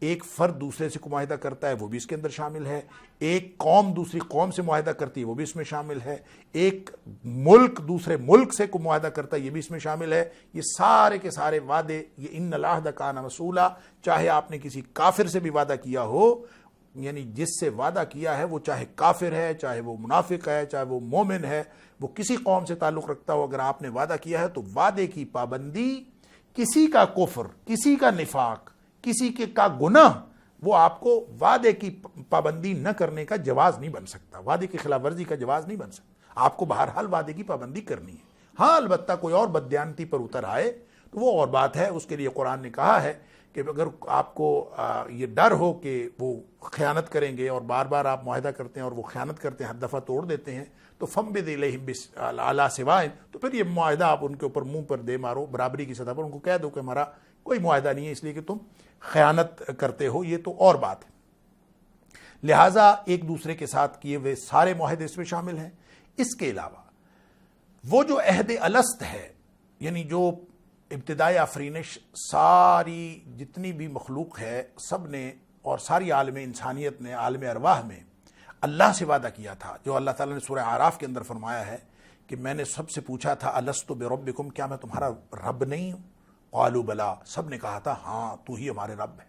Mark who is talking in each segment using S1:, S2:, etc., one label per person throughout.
S1: ایک فرد دوسرے سے معاہدہ کرتا ہے وہ بھی اس کے اندر شامل ہے، ایک قوم دوسری قوم سے معاہدہ کرتی ہے وہ بھی اس میں شامل ہے، ایک ملک دوسرے ملک سے معاہدہ کرتا ہے یہ بھی اس میں شامل ہے۔ یہ سارے کے سارے وعدے، یہ ان العہد کان مسئولا، چاہے آپ نے کسی کافر سے بھی وعدہ کیا ہو، یعنی جس سے وعدہ کیا ہے وہ چاہے کافر ہے، چاہے وہ منافق ہے، چاہے وہ مومن ہے، وہ کسی قوم سے تعلق رکھتا ہو، اگر آپ نے وعدہ کیا ہے تو وعدے کی پابندی، کسی کا کفر، کسی کا نفاق، کسی کے کا گناہ، وہ آپ کو وعدے کی پابندی نہ کرنے کا جواز نہیں بن سکتا، وعدے کی خلاف ورزی کا جواز نہیں بن سکتا۔ آپ کو بہرحال وعدے کی پابندی کرنی ہے۔ ہاں البتہ کوئی اور بددیانتی پر اتر آئے تو وہ اور بات ہے، اس کے لیے قرآن نے کہا ہے کہ اگر آپ کو یہ ڈر ہو کہ وہ خیانت کریں گے اور بار بار آپ معاہدہ کرتے ہیں اور وہ خیانت کرتے ہیں، ہر دفعہ توڑ دیتے ہیں، تو فَمْبِدْ إِلَيْهِمْ عَلَىٰ سِوَائٍ، تو پھر یہ معاہدہ آپ ان کے اوپر منہ پر دے مارو، برابری کی سطح پر ان کو کہہ دو کہ ہمارا کوئی معاہدہ نہیں ہے اس لیے کہ تم خیانت کرتے ہو، یہ تو اور بات ہے۔ لہٰذا ایک دوسرے کے ساتھ کیے ہوئے سارے معاہدے اس میں شامل ہیں۔ اس کے علاوہ وہ جو عہد الست ہے، یعنی جو ابتدائی آفرینش ساری جتنی بھی مخلوق ہے سب نے اور ساری عالم انسانیت نے، عالم ارواح میں اللہ سے وعدہ کیا تھا، جو اللہ تعالیٰ نے سورہ اعراف کے اندر فرمایا ہے کہ میں نے سب سے پوچھا تھا الست بربکم، کیا میں تمہارا رب نہیں ہوں؟ قالوا بلا، سب نے کہا تھا ہاں تو ہی ہمارے رب ہے،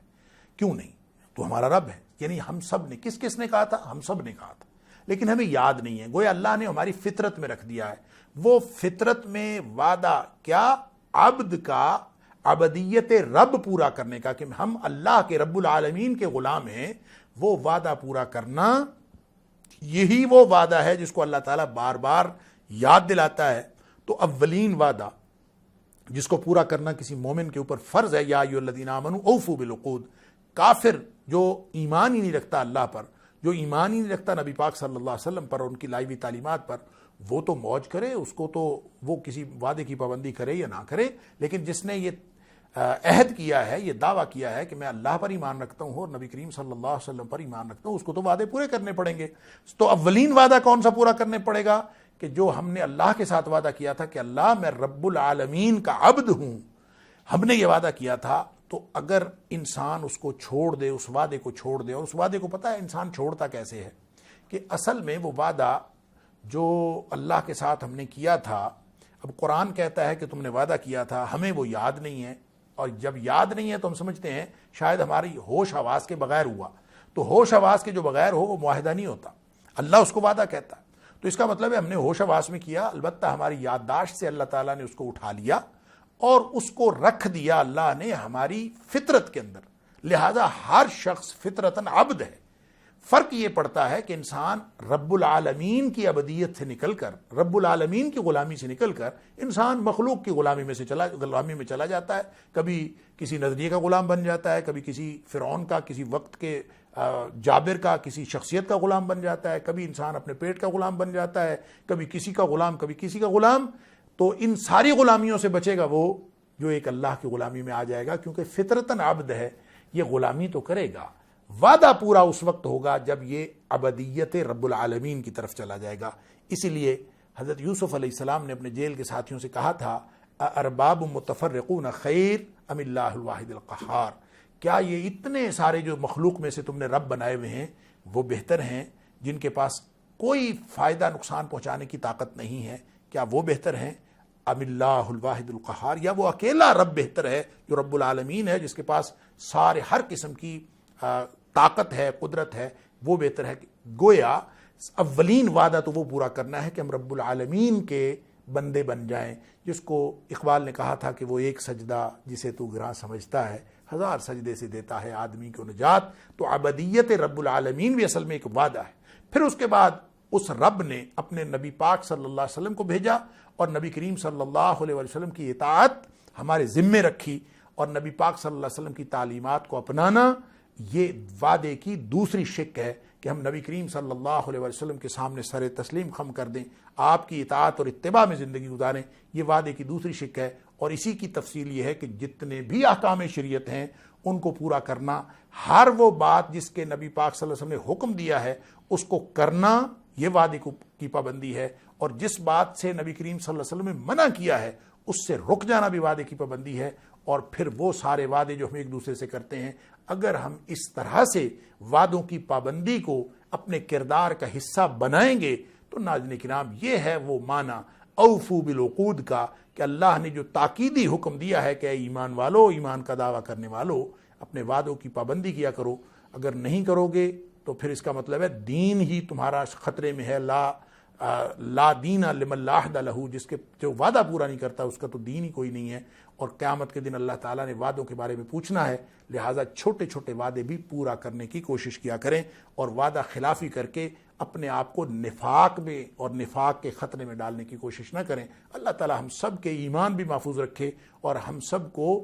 S1: کیوں نہیں، تو ہمارا رب ہے۔ یعنی ہم سب نے، کس نے کہا تھا؟ ہم سب نے کہا تھا، لیکن ہمیں یاد نہیں ہے، گویا اللہ نے ہماری فطرت میں رکھ دیا ہے۔ وہ فطرت میں وعدہ کیا؟ عبد کا عبدیت رب پورا کرنے کا، کہ ہم اللہ کے رب العالمین کے غلام ہیں، وہ وعدہ پورا کرنا، یہی وہ وعدہ ہے جس کو اللہ تعالیٰ بار بار یاد دلاتا ہے۔ تو اولین وعدہ جس کو پورا کرنا کسی مومن کے اوپر فرض ہے، یا ایھا الذین آمنوا اوفوا بالعقود۔ کافر جو ایمان ہی نہیں رکھتا اللہ پر، جو ایمان ہی نہیں رکھتا نبی پاک صلی اللہ علیہ وسلم پر اور ان کی لائی ہوئی تعلیمات پر، وہ تو موج کرے، اس کو تو وہ کسی وعدے کی پابندی کرے یا نہ کرے، لیکن جس نے یہ عہد کیا ہے، یہ دعویٰ کیا ہے کہ میں اللہ پر ایمان رکھتا ہوں اور نبی کریم صلی اللہ علیہ وسلم پر ایمان رکھتا ہوں، اس کو تو وعدے پورے کرنے پڑیں گے۔ تو اولین وعدہ کون سا پورا کرنے پڑے گا؟ کہ جو ہم نے اللہ کے ساتھ وعدہ کیا تھا کہ اللہ میں رب العالمین کا عبد ہوں، ہم نے یہ وعدہ کیا تھا، تو اگر انسان اس کو چھوڑ دے، اس وعدے کو چھوڑ دے، اور اس وعدے کو پتہ ہے انسان چھوڑتا کیسے ہے، کہ اصل میں وہ وعدہ جو اللہ کے ساتھ ہم نے کیا تھا، اب قرآن کہتا ہے کہ تم نے وعدہ کیا تھا، ہمیں وہ یاد نہیں ہے، اور جب یاد نہیں ہے تو ہم سمجھتے ہیں شاید ہماری ہوش حواس کے بغیر ہوا، تو ہوش حواس کے جو بغیر ہو وہ معاہدہ نہیں ہوتا، اللہ اس کو وعدہ کہتا ہے۔ تو اس کا مطلب ہے ہم نے ہوش حواس میں کیا، البتہ ہماری یادداشت سے اللہ تعالیٰ نے اس کو اٹھا لیا اور اس کو رکھ دیا اللہ نے ہماری فطرت کے اندر، لہذا ہر شخص فطرتاً عبد ہے۔ فرق یہ پڑتا ہے کہ انسان رب العالمین کی عبدیت سے نکل کر، رب العالمین کی غلامی سے نکل کر انسان مخلوق کی غلامی میں چلا جاتا ہے، کبھی کسی نظریے کا غلام بن جاتا ہے، کبھی کسی فرعون کا، کسی وقت کے جابر کا، کسی شخصیت کا غلام بن جاتا ہے، کبھی انسان اپنے پیٹ کا غلام بن جاتا ہے، کبھی کسی کا غلام، کبھی کسی کا غلام۔ تو ان ساری غلامیوں سے بچے گا وہ جو ایک اللہ کی غلامی میں آ جائے گا، کیونکہ فطرتاً عبد ہے، یہ غلامی تو کرے گا۔ وعدہ پورا اس وقت ہوگا جب یہ عبدیت رب العالمین کی طرف چلا جائے گا۔ اسی لیے حضرت یوسف علیہ السلام نے اپنے جیل کے ساتھیوں سے کہا تھا ارباب متفرقون خیر ام اللہ الواحد القہار، کیا یہ اتنے سارے جو مخلوق میں سے تم نے رب بنائے ہوئے ہیں وہ بہتر ہیں جن کے پاس کوئی فائدہ نقصان پہنچانے کی طاقت نہیں ہے، کیا وہ بہتر ہیں ام اللہ الواحد القہار، یا وہ اکیلا رب بہتر ہے جو رب العالمین ہے، جس کے پاس سارے ہر قسم کی طاقت ہے، قدرت ہے، وہ بہتر ہے۔ گویا اولین وعدہ تو وہ پورا کرنا ہے کہ ہم رب العالمین کے بندے بن جائیں، جس کو اقبال نے کہا تھا کہ وہ ایک سجدہ جسے تو گراں سمجھتا ہے، ہزار سجدے سے دیتا ہے آدمی کو نجات۔ تو عبدیت رب العالمین بھی اصل میں ایک وعدہ ہے۔ پھر اس کے بعد اس رب نے اپنے نبی پاک صلی اللہ علیہ وسلم کو بھیجا اور نبی کریم صلی اللہ علیہ وسلم کی اطاعت ہمارے ذمے رکھی، اور نبی پاک صلی اللہ علیہ وسلم کی تعلیمات کو اپنانا یہ وعدے کی دوسری شق ہے کہ ہم نبی کریم صلی اللہ علیہ وسلم کے سامنے سر تسلیم خم کر دیں، آپ کی اطاعت اور اتباع میں زندگی گزاریں، یہ وعدے کی دوسری شق ہے۔ اور اسی کی تفصیل یہ ہے کہ جتنے بھی احکام شریعت ہیں ان کو پورا کرنا، ہر وہ بات جس کے نبی پاک صلی اللہ علیہ وسلم نے حکم دیا ہے اس کو کرنا، یہ وعدے کی پابندی ہے، اور جس بات سے نبی کریم صلی اللہ علیہ وسلم نے منع کیا ہے اس سے رک جانا بھی وعدے کی پابندی ہے۔ اور پھر وہ سارے وعدے جو ہم ایک دوسرے سے کرتے ہیں، اگر ہم اس طرح سے وعدوں کی پابندی کو اپنے کردار کا حصہ بنائیں گے تو ناظرین کرام یہ ہے وہ معنی اوفو بالعقود کا کہ اللہ نے جو تاکیدی حکم دیا ہے کہ اے ایمان والو، ایمان کا دعویٰ کرنے والو، اپنے وعدوں کی پابندی کیا کرو۔ اگر نہیں کرو گے تو پھر اس کا مطلب ہے دین ہی تمہارا خطرے میں ہے۔ لا دین لمن لا عہد لہ، جس کے جو وعدہ پورا نہیں کرتا اس کا تو دین ہی کوئی نہیں ہے، اور قیامت کے دن اللہ تعالیٰ نے وعدوں کے بارے میں پوچھنا ہے، لہٰذا چھوٹے چھوٹے وعدے بھی پورا کرنے کی کوشش کیا کریں، اور وعدہ خلافی کر کے اپنے آپ کو نفاق میں اور نفاق کے خطرے میں ڈالنے کی کوشش نہ کریں۔ اللہ تعالیٰ ہم سب کے ایمان بھی محفوظ رکھے، اور ہم سب کو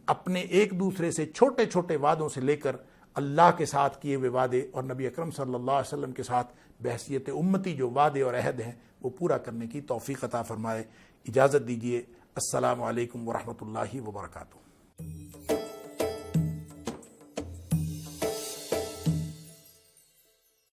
S1: اپنے ایک دوسرے سے چھوٹے چھوٹے وعدوں سے لے کر اللہ کے ساتھ کیے ہوئے وعدے اور نبی اکرم صلی اللہ علیہ وسلم کے ساتھ بحیثیت امتی جو وعدے اور عہد ہیں وہ پورا کرنے کی توفیق عطا فرمائے۔ اجازت دیجیے، السلام علیکم ورحمۃ اللہ وبرکاتہ۔